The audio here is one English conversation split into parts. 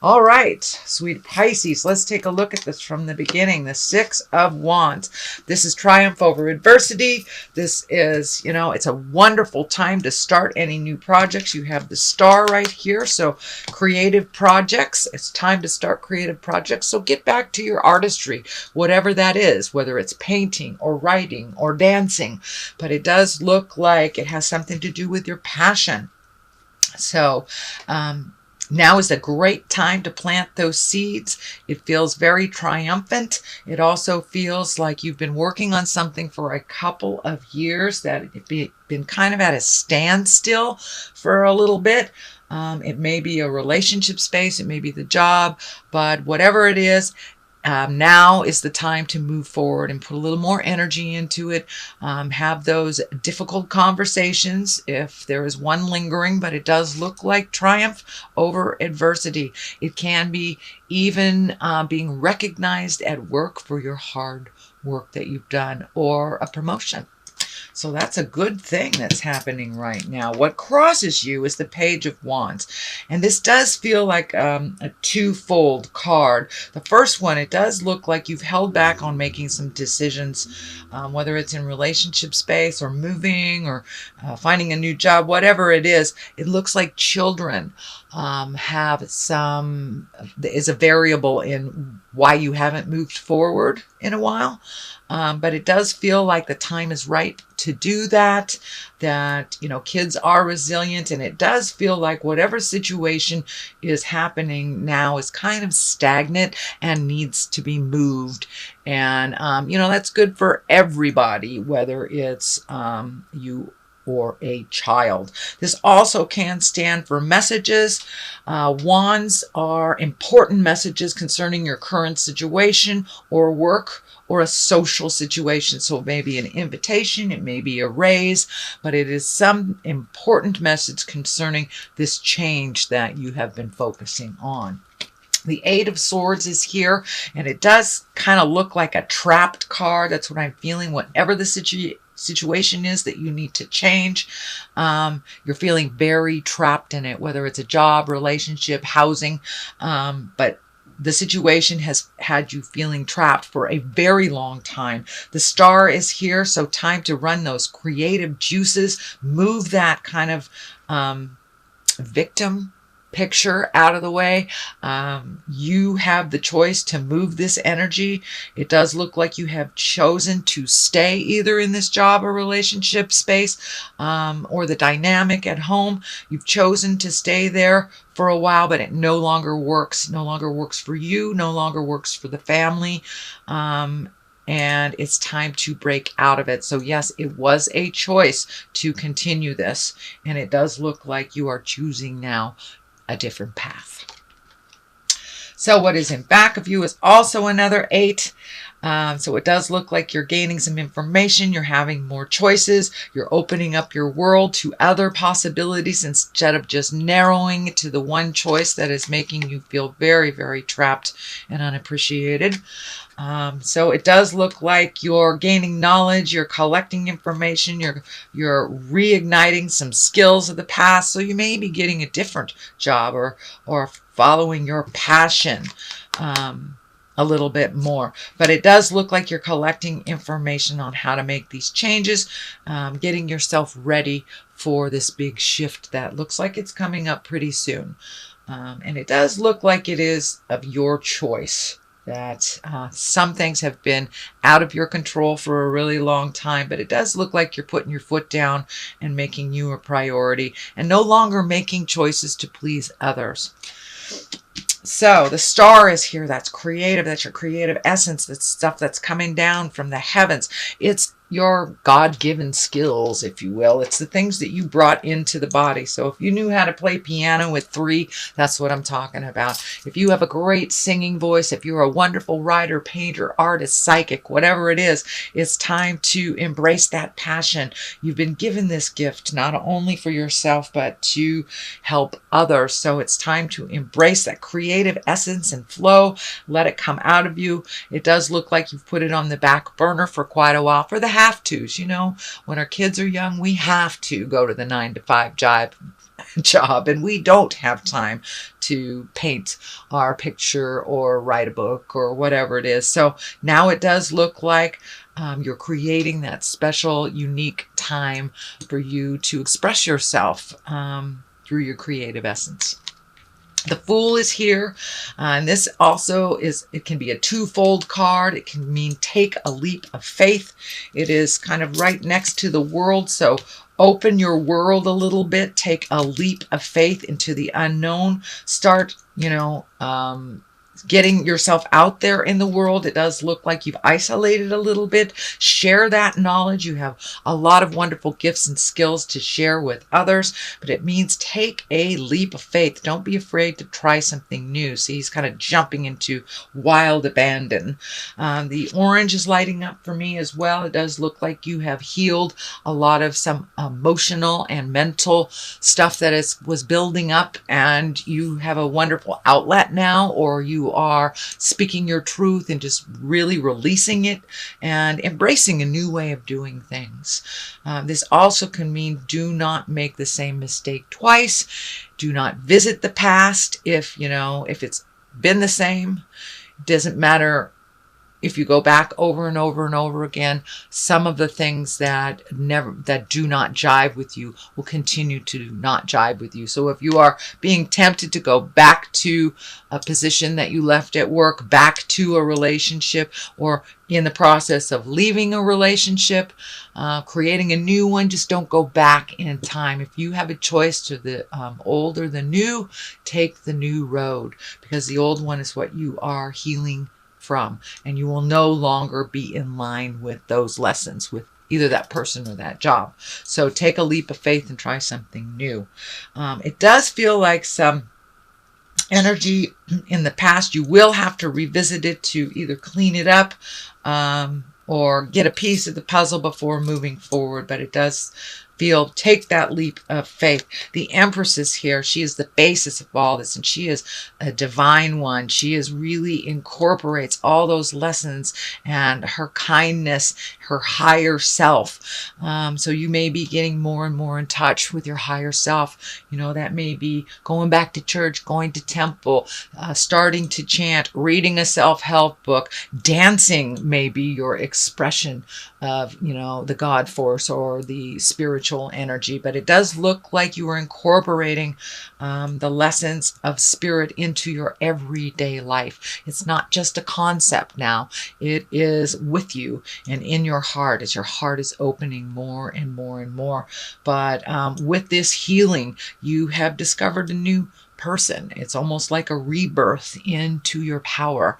All right, sweet Pisces, let's take a look at this from the beginning. The Six of Wands. This is triumph over adversity. This is, it's a wonderful time to start any new projects. You have the star right here, so creative projects. It's time to start creative projects. So get back to your artistry, whatever that is, whether it's painting or writing or dancing. But it does look like it has something to do with your passion. So, now is a great time to plant those seeds. It feels very triumphant. It also feels like you've been working on something for a couple of years, that it's been kind of at a standstill for a little bit. It may be a relationship space, it may be the job, but whatever it is, now is the time to move forward and put a little more energy into it. Have those difficult conversations if there is one lingering, but it does look like triumph over adversity. It can be even being recognized at work for your hard work that you've done, or a promotion. So that's a good thing that's happening right now. What crosses you is the Page of Wands. And this does feel like a twofold card. The first one, it does look like you've held back on making some decisions, whether it's in relationship space or moving or finding a new job, whatever it is. It looks like children is a variable in why you haven't moved forward in a while. But it does feel like the time is right to do that, kids are resilient, and it does feel like whatever situation is happening now is kind of stagnant and needs to be moved. And, that's good for everybody, whether it's you or a child. This also can stand for messages. Wands are important messages concerning your current situation or work or a social situation. So it may be an invitation, it may be a raise, but it is some important message concerning this change that you have been focusing on. The Eight of Swords is here, and it does kind of look like a trapped card. That's what I'm feeling. Whatever the situation is that you need to change, you're feeling very trapped in it, whether it's a job, relationship, housing, but the situation has had you feeling trapped for a very long time. The star is here, so time to run those creative juices, move that kind of victim picture out of the way. You have the choice to move this energy. It does look like you have chosen to stay either in this job or relationship space, or the dynamic at home. You've chosen to stay there for a while, but it no longer works for you, no longer works for the family. And it's time to break out of it. So yes, it was a choice to continue this, and it does look like you are choosing now a different path. So what is in back of you is also another 8. So it does look like you're gaining some information, you're having more choices, you're opening up your world to other possibilities instead of just narrowing it to the one choice that is making you feel very, very trapped and unappreciated. So it does look like you're gaining knowledge, you're collecting information, you're reigniting some skills of the past. So you may be getting a different job or following your passion a little bit more. But it does look like you're collecting information on how to make these changes, getting yourself ready for this big shift that looks like it's coming up pretty soon. And it does look like it is of your choice. That some things have been out of your control for a really long time, but it does look like you're putting your foot down and making you a priority and no longer making choices to please others. So the star is here. That's creative. That's your creative essence. That's stuff that's coming down from the heavens. It's your God-given skills, if you will. It's the things that you brought into the body. So if you knew how to play piano at 3, that's what I'm talking about. If you have a great singing voice, if you're a wonderful writer, painter, artist, psychic, whatever it is, it's time to embrace that passion. You've been given this gift not only for yourself, but to help others. So it's time to embrace that creative essence and flow. Let it come out of you. It does look like you've put it on the back burner for quite a while for the have-tos. When our kids are young, we have to go to the 9-to-5 job job, and we don't have time to paint our picture or write a book or whatever it is. So now it does look like you're creating that special, unique time for you to express yourself through your creative essence. The Fool is here, and this also it can be a twofold card. It can mean take a leap of faith. It is kind of right next to the World, so open your world a little bit. Take a leap of faith into the unknown. Start, getting yourself out there in the world. It does look like you've isolated a little bit. Share that knowledge. You have a lot of wonderful gifts and skills to share with others, but it means take a leap of faith. Don't be afraid to try something new. See, he's kind of jumping into wild abandon. The orange is lighting up for me as well. It does look like you have healed a lot of some emotional and mental stuff that was building up, and you have a wonderful outlet now, or you are speaking your truth and just really releasing it and embracing a new way of doing things. This also can mean do not make the same mistake twice. Do not visit the past if it's been the same. It doesn't matter if you go back over and over and over again. Some of the things that do not jive with you will continue to not jive with you. So if you are being tempted to go back to a position that you left at work, back to a relationship, or in the process of leaving a relationship, creating a new one, just don't go back in time. If you have a choice to the old or the new, take the new road, because the old one is what you are healing from, and you will no longer be in line with those lessons with either that person or that job. So take a leap of faith and try something new. It does feel like some energy in the past. You will have to revisit it to either clean it up or get a piece of the puzzle before moving forward, but it does feel take that leap of faith. The Empress is here. She is the basis of all this, and she is a divine one. She really incorporates all those lessons and her kindness, her higher self. So you may be getting more and more in touch with your higher self. That may be going back to church, going to temple, starting to chant, reading a self-help book, dancing may be your expression of, the God force or the spiritual energy. But it does look like you are incorporating the lessons of spirit into your everyday life. It's not just a concept now. It is with you and in your heart as your heart is opening more and more and more. But with this healing, you have discovered a new person. It's almost like a rebirth into your power.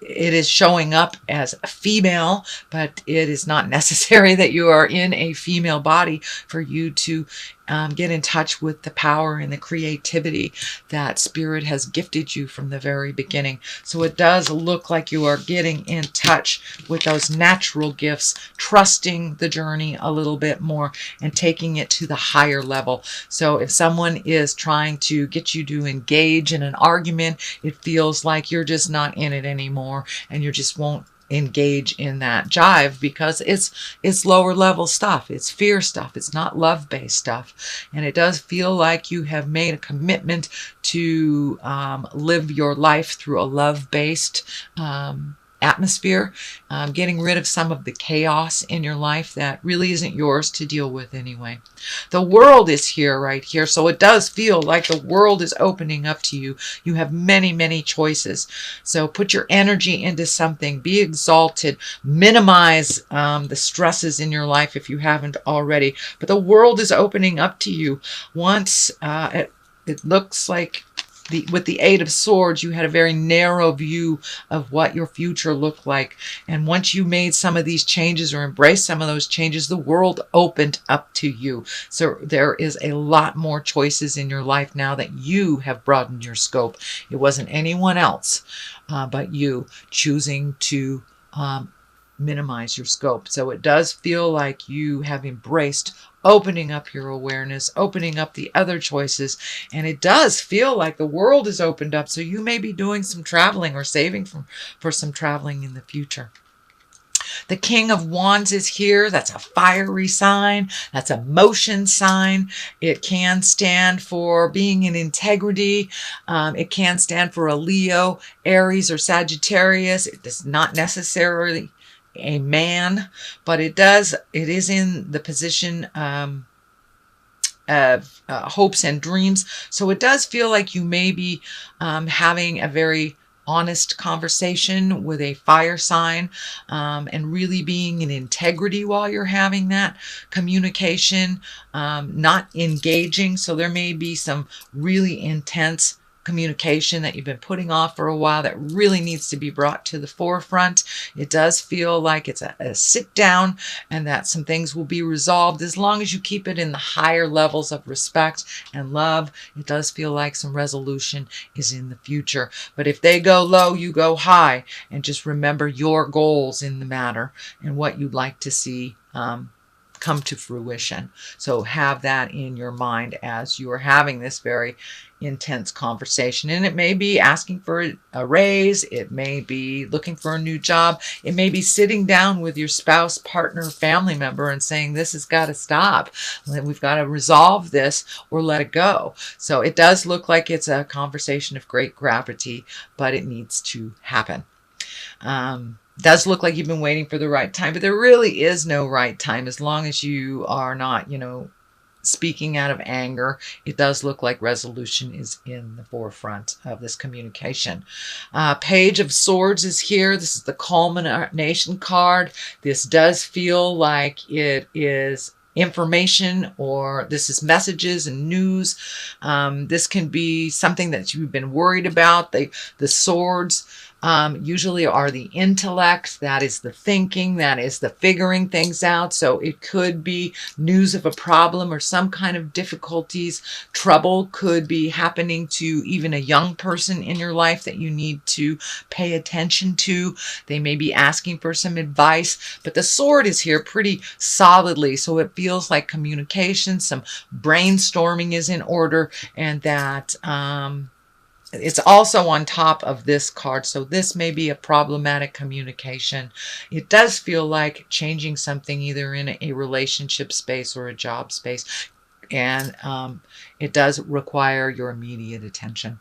It is showing up as a female, but it is not necessary that you are in a female body for you to get in touch with the power and the creativity that spirit has gifted you from the very beginning. So it does look like you are getting in touch with those natural gifts, trusting the journey a little bit more and taking it to the higher level. So if someone is trying to get you to engage in an argument, it feels like you're just not in it anymore, and you just won't engage in that jive because it's lower level stuff. It's fear stuff. It's not love-based stuff. And it does feel like you have made a commitment to live your life through a love-based atmosphere, getting rid of some of the chaos in your life that really isn't yours to deal with anyway. The World is here, right here. So it does feel like the world is opening up to you. You have many, many choices. So put your energy into something. Be exalted. Minimize the stresses in your life if you haven't already. But the world is opening up to you. Once it looks like with the Eight of Swords, you had a very narrow view of what your future looked like. And once you made some of these changes or embraced some of those changes, the world opened up to you. So there is a lot more choices in your life now that you have broadened your scope. It wasn't anyone else but you choosing to minimize your scope. So it does feel like you have embraced opening up your awareness, opening up the other choices, and it does feel like the world is opened up. So you may be doing some traveling or saving for some traveling in the future. The King of Wands is here. That's a fiery sign. That's a motion sign. It can stand for being in integrity. It can stand for a Leo, Aries, or Sagittarius. It is not necessarily a man, but it is in the position of hopes and dreams. So it does feel like you may be having a very honest conversation with a fire sign, and really being in integrity while you're having that communication, not engaging. So there may be some really intense communication that you've been putting off for a while that really needs to be brought to the forefront. It does feel like it's a sit down, and that some things will be resolved as long as you keep it in the higher levels of respect and love. It does feel like some resolution is in the future. But if they go low, you go high, and just remember your goals in the matter and what you'd like to see come to fruition. So have that in your mind as you are having this very intense conversation. And it may be asking for a raise. It may be looking for a new job. It may be sitting down with your spouse, partner, family member and saying, this has got to stop. We've got to resolve this or let it go. So it does look like it's a conversation of great gravity, but it needs to happen. Does look like you've been waiting for the right time, but there really is no right time as long as you are not, speaking out of anger. It does look like resolution is in the forefront of this communication. Page of Swords is here. This is the culmination card. This does feel like it is information, or this is messages and news. This can be something that you've been worried about. The swords usually are the intellect, that is the thinking, that is the figuring things out. So it could be news of a problem or some kind of difficulties. Trouble could be happening to even a young person in your life that you need to pay attention to. They may be asking for some advice, but the sword is here pretty solidly. So it feels like communication, some brainstorming is in order, and that it's also on top of this card. So this may be a problematic communication. It does feel like changing something either in a relationship space or a job space. And it does require your immediate attention.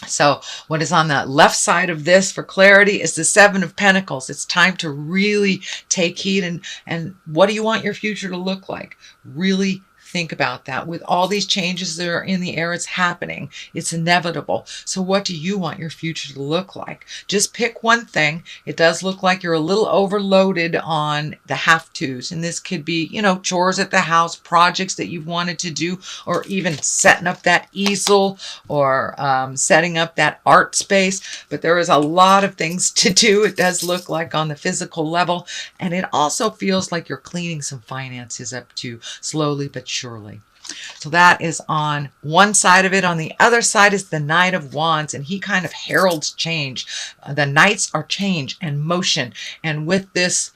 So what is on the left side of this for clarity is the Seven of Pentacles. It's time to really take heed. And what do you want your future to look like? Really think about that. With all these changes that are in the air, it's happening. It's inevitable. So what do you want your future to look like? Just pick one thing. It does look like you're a little overloaded on the have-tos. And this could be, chores at the house, projects that you've wanted to do, or even setting up that easel, or setting up that art space. But there is a lot of things to do. It does look like on the physical level. And it also feels like you're cleaning some finances up too, slowly but surely. So that is on one side of it. On the other side is the Knight of Wands, and he kind of heralds change. The Knights are change and motion. And with this,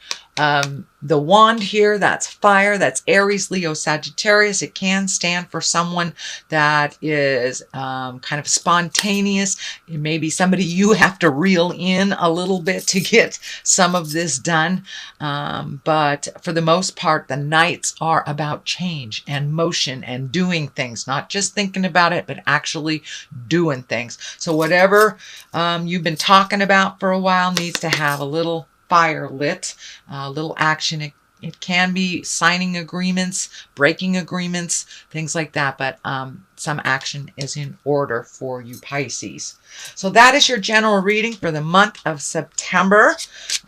the wand here, that's fire, that's Aries, Leo, Sagittarius. It can stand for someone that is kind of spontaneous. It may be somebody you have to reel in a little bit to get some of this done. But for the most part, the Knights are about change and motion and doing things, not just thinking about it, but actually doing things. So whatever you've been talking about for a while needs to have a little fire lit, a little action. It can be signing agreements, breaking agreements, things like that, but some action is in order for you Pisces. So that is your general reading for the month of September.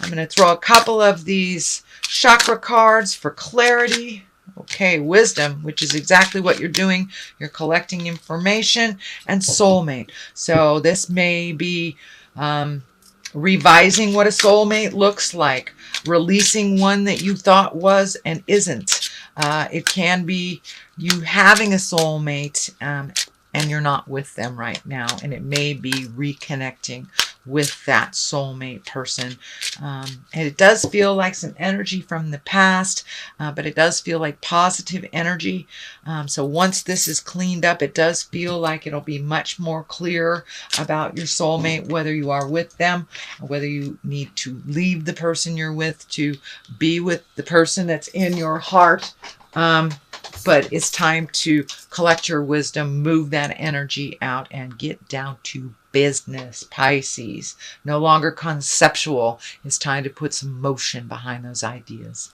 I'm going to throw a couple of these chakra cards for clarity. Okay, wisdom, which is exactly what you're doing. You're collecting information, and soulmate. So this may be revising what a soulmate looks like, releasing one that you thought was and isn't. It can be you having a soulmate and you're not with them right now, and it may be reconnecting with that soulmate person. And it does feel like some energy from the past, but it does feel like positive energy. So once this is cleaned up, it does feel like it'll be much more clear about your soulmate, whether you are with them, or whether you need to leave the person you're with to be with the person that's in your heart. But it's time to collect your wisdom, move that energy out, and get down to business, Pisces. No longer conceptual. It's time to put some motion behind those ideas.